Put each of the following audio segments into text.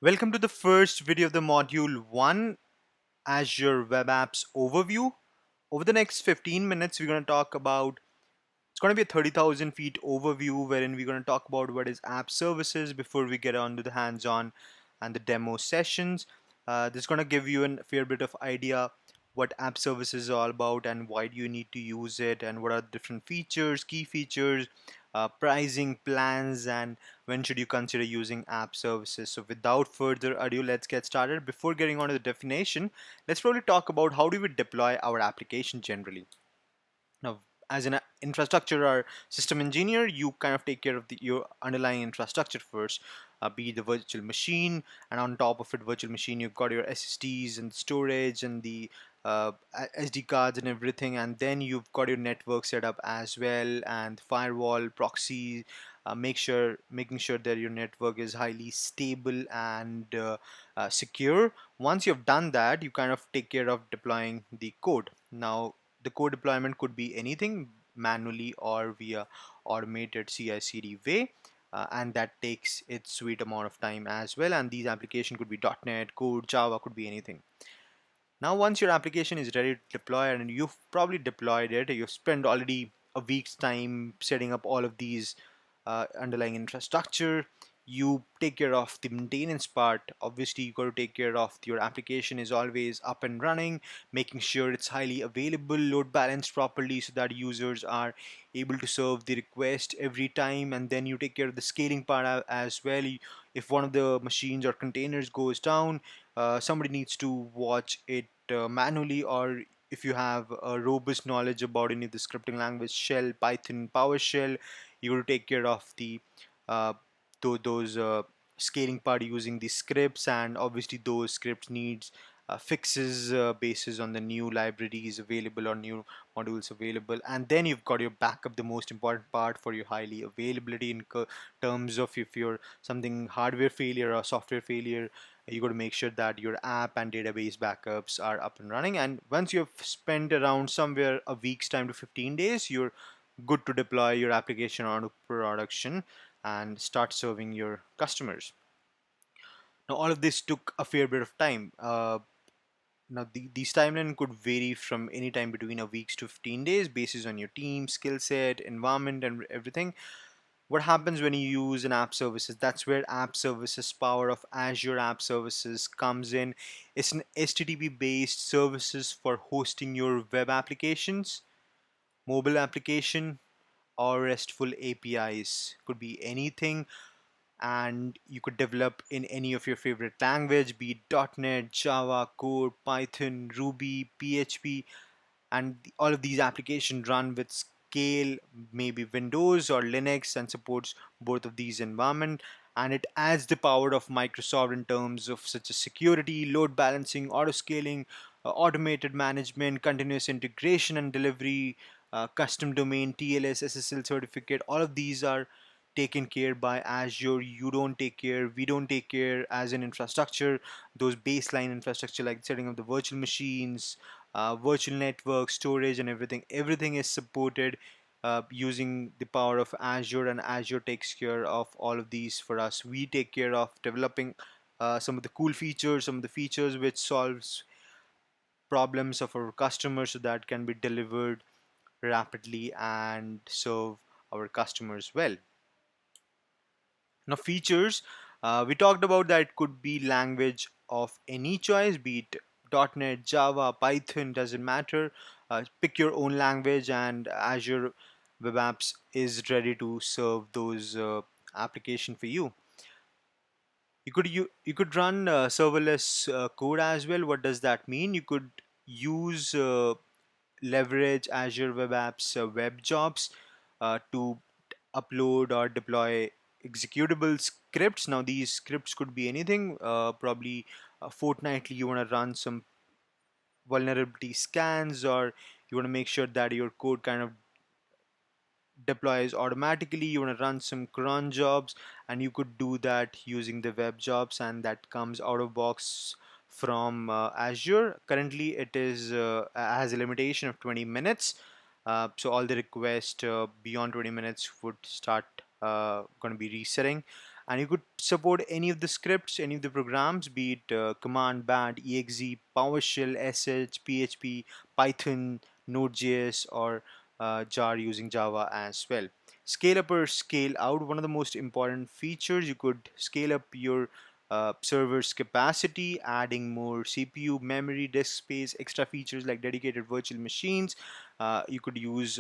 Welcome to the first video of the module 1 Azure Web Apps Overview. Over the next 15 minutes, we're going to talk about it's going to be a 30,000 feet overview wherein we're going to talk about what is app services before we get on to the hands-on and the demo sessions. This is going to give you a fair bit of idea what app services is all about and why do you need to use it and what are the different features, key features, pricing plans, and when should you consider using app services. So without further ado, let's get started. Before getting on to the definition, let's probably talk about how do we deploy our application generally. Now, as an infrastructure or system engineer, you kind of take care of your underlying infrastructure first, be the virtual machine, and on top of it, virtual machine, you've got your SSDs and storage and the SD cards and everything, and then you've got your network set up as well, and firewall, proxy. Making sure that your network is highly stable and secure. Once you've done that, you kind of take care of deploying the code. Now, the code deployment could be anything manually or via automated CI/CD way, and that takes its sweet amount of time as well. And these applications could be .NET, Code, Java, could be anything. Now, once your application is ready to deploy, and you've probably deployed it, you've spent already a week's time setting up all of these underlying infrastructure. You take care of the maintenance part. Obviously, you got to take care of your application is always up and running, making sure it's highly available, load balanced properly so that users are able to serve the request every time. And then you take care of the scaling part as well. If one of the machines or containers goes down, somebody needs to watch it manually, or if you have a robust knowledge about any of the scripting language, shell, python, powershell, you will take care of the uh, those scaling part using the scripts, and obviously those scripts needs fixes basis on the new libraries available or new modules available. And then you've got your backup, the most important part for your highly availability in terms of if you're something hardware failure or software failure, you got to make sure that your app and database backups are up and running. And once you've spent around somewhere a week's time to 15 days, you're good to deploy your application onto production and start serving your customers. Now, all of this took a fair bit of time. These timeline could vary from any time between a weeks to 15 days, based on your team, skill set, environment, and everything. What happens when you use an app services? That's where app services power of Azure App Services comes in. It's an HTTP based services for hosting your web applications, mobile application, or RESTful APIs. Could be anything, and you could develop in any of your favorite language, be it .NET, Java, Code, Python, Ruby, PHP, and all of these applications run with scale, maybe Windows or Linux, and supports both of these environment. And it adds the power of Microsoft in terms of such as security, load balancing, auto scaling, automated management, continuous integration and delivery, custom domain, TLS, SSL certificate. All of these are taken care by Azure. You don't take care, we don't take care as an infrastructure. Those baseline infrastructure like setting up the virtual machines, virtual network, storage, and everything is supported using the power of Azure, and Azure takes care of all of these for us. We take care of developing some of the cool features, some of the features which solves problems of our customers so that can be delivered rapidly and serve our customers well. Now, features, we talked about that it could be language of any choice, be it .NET, Java, Python, doesn't matter. Pick your own language, and Azure Web Apps is ready to serve those application for you. You could run serverless code as well. What does that mean? You could use leverage Azure Web Apps web jobs to upload or deploy executable scripts. Now, these scripts could be anything. Probably fortnightly, you want to run some vulnerability scans, or you want to make sure that your code kind of deploys automatically. You want to run some cron jobs, and you could do that using the web jobs, and that comes out of box from Azure. Currently, it is has a limitation of 20 minutes. So all the requests beyond 20 minutes would start going to be resetting. and you could support any of the scripts, any of the programs, be it command, bat, exe, PowerShell, sh, PHP, Python, Node.js, or jar using Java as well. Scale up or scale out, one of the most important features. You could scale up your server's capacity, adding more CPU, memory, disk space, extra features like dedicated virtual machines. You could use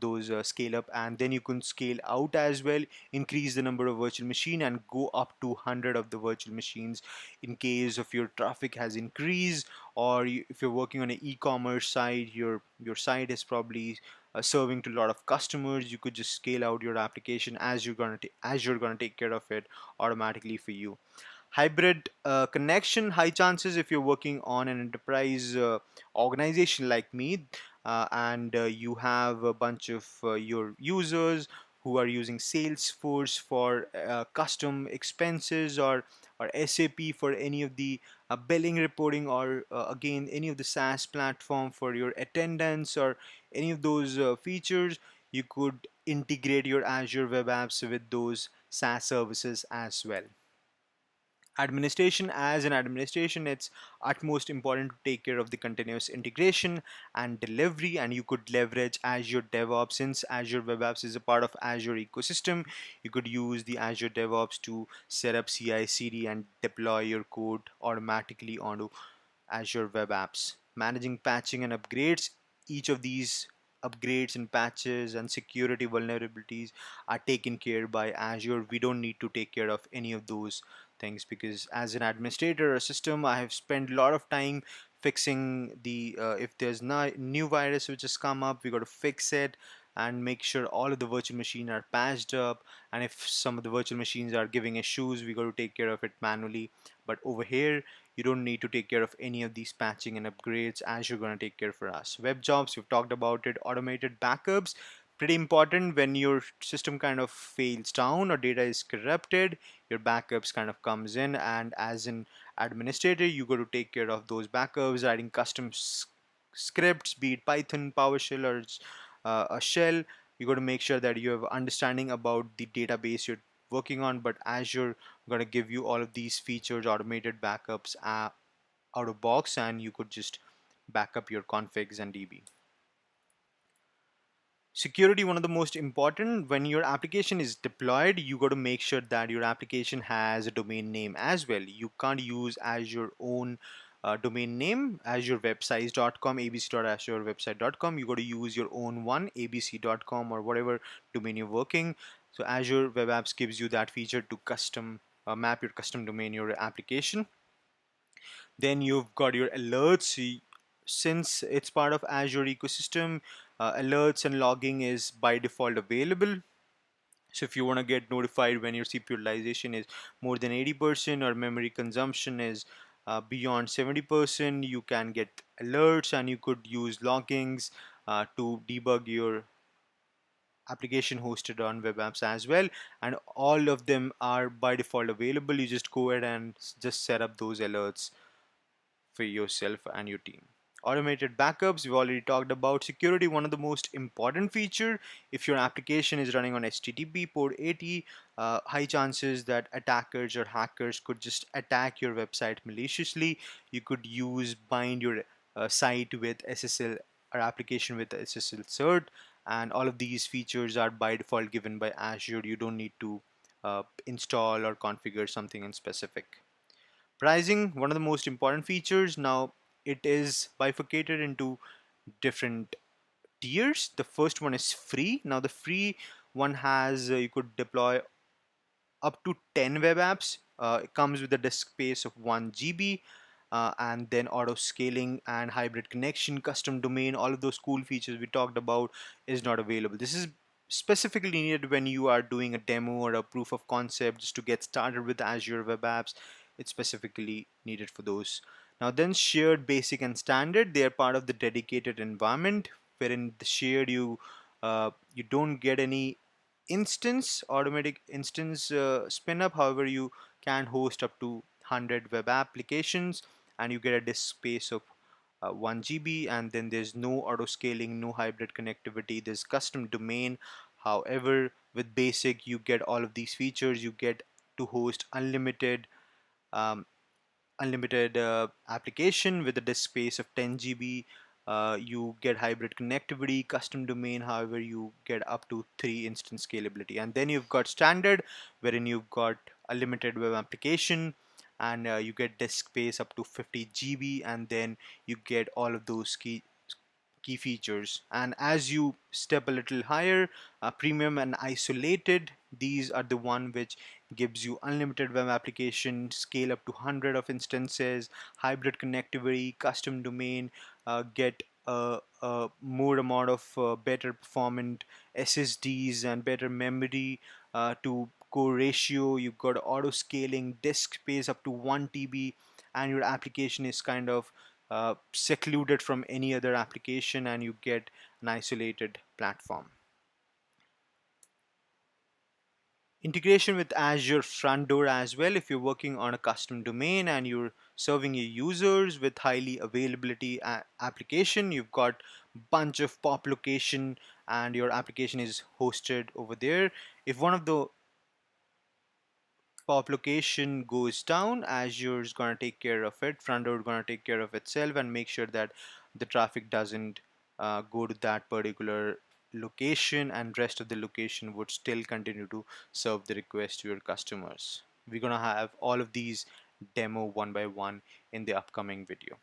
those scale up, and then you can scale out as well, increase the number of virtual machine and go up to 100 of the virtual machines in case of your traffic has increased, or if you're working on an e-commerce site, your site is probably serving to a lot of customers. You could just scale out your application as you're gonna take care of it automatically for you. Hybrid connection, high chances if you're working on an enterprise organization like me, and you have a bunch of your users who are using Salesforce for custom expenses, or SAP for any of the billing reporting, or again any of the SaaS platform for your attendance, or any of those features. You could integrate your Azure web apps with those SaaS services as well. Administration, as an administration, it's utmost important to take care of the continuous integration and delivery, and you could leverage Azure DevOps. Since Azure Web Apps is a part of Azure ecosystem, you could use the Azure DevOps to set up CI/CD and deploy your code automatically onto Azure Web Apps. Managing patching and upgrades, each of these upgrades and patches and security vulnerabilities are taken care by Azure. We don't need to take care of any of those things, because as an administrator or system, I have spent a lot of time fixing the if there's new virus which has come up, we got to fix it and make sure all of the virtual machines are patched up, and if some of the virtual machines are giving issues, we got to take care of it manually. But over here, you don't need to take care of any of these patching and upgrades, as you're going to take care for us. Web jobs, we've talked about it. Automated backups, pretty important. When your system kind of fails down or data is corrupted, your backups kind of comes in, and as an administrator, you got to take care of those backups, writing custom scripts, be it Python, PowerShell, or a shell. You got to make sure that you have understanding about the database you're working on. But Azure going to give you all of these features, automated backups out of box, and you could just back up your configs and DB. Security, one of the most important. When your application is deployed, you got to make sure that your application has a domain name as well. You can't use as your own domain name, azurewebsites.com, abc.azurewebsite.com. You got to use your own one, abc.com, or whatever domain you're working. So Azure Web Apps gives you that feature to custom map your custom domain, your application. Then you've got your alerts. Since it's part of Azure ecosystem, alerts and logging is by default available. So if you want to get notified when your CPU utilization is more than 80% or memory consumption is beyond 70%, you can get alerts, and you could use loggings to debug your application hosted on web apps as well. And all of them are by default available. You just go ahead and just set up those alerts for yourself and your team. Automated backups, we've already talked about. Security, one of the most important feature. If your application is running on HTTP port 80, high chances that attackers or hackers could just attack your website maliciously. You could use bind your site with SSL, or application with SSL cert, and all of these features are by default given by Azure. You don't need to install or configure something in specific. Pricing, one of the most important features. Now, it is bifurcated into different tiers. The first one is free. Now, the free one has you could deploy up to 10 web apps. It comes with a disk space of 1 GB, and then auto scaling and hybrid connection, custom domain, all of those cool features we talked about is not available. This is specifically needed when you are doing a demo or a proof of concept just to get started with Azure web apps. It's specifically needed for those. Now then, shared, basic, and standard, they are part of the dedicated environment, wherein the shared, you don't get any automatic instance spin up. However, you can host up to 100 web applications, and you get a disk space of 1 GB, and then there's no auto scaling, no hybrid connectivity, there's custom domain. However, with basic, you get all of these features. You get to host um, unlimited application with a disk space of 10 GB. You get hybrid connectivity, custom domain, however, you get up to 3 instance scalability. And then you've got standard, wherein you've got a limited web application, and you get disk space up to 50 GB, and then you get all of those key features. And as you step a little higher, premium and isolated, these are the one which gives you unlimited web application, scale up to 100 of instances, hybrid connectivity, custom domain, get more amount of better performant SSDs and better memory to core ratio. You've got auto scaling, disk space up to 1 TB, and your application is kind of secluded from any other application, and you get an isolated platform. Integration with Azure front door as well. If you're working on a custom domain and you're serving your users with highly availability application, you've got bunch of pop location and your application is hosted over there. If one of the pop location goes down, Azure is going to take care of it. Front door is going to take care of itself and make sure that the traffic doesn't go to that particular location, and rest of the location would still continue to serve the request to your customers. We're going to have all of these demo one by one in the upcoming video.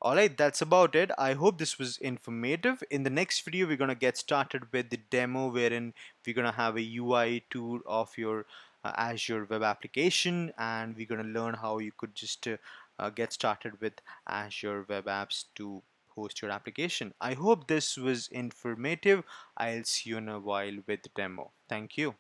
Alright, that's about it. I hope this was informative. In the next video, we're going to get started with the demo wherein we're going to have a UI tour of your Azure web application, and we're going to learn how you could just get started with Azure web apps to host your application. I hope this was informative. I'll see you in a while with the demo. Thank you.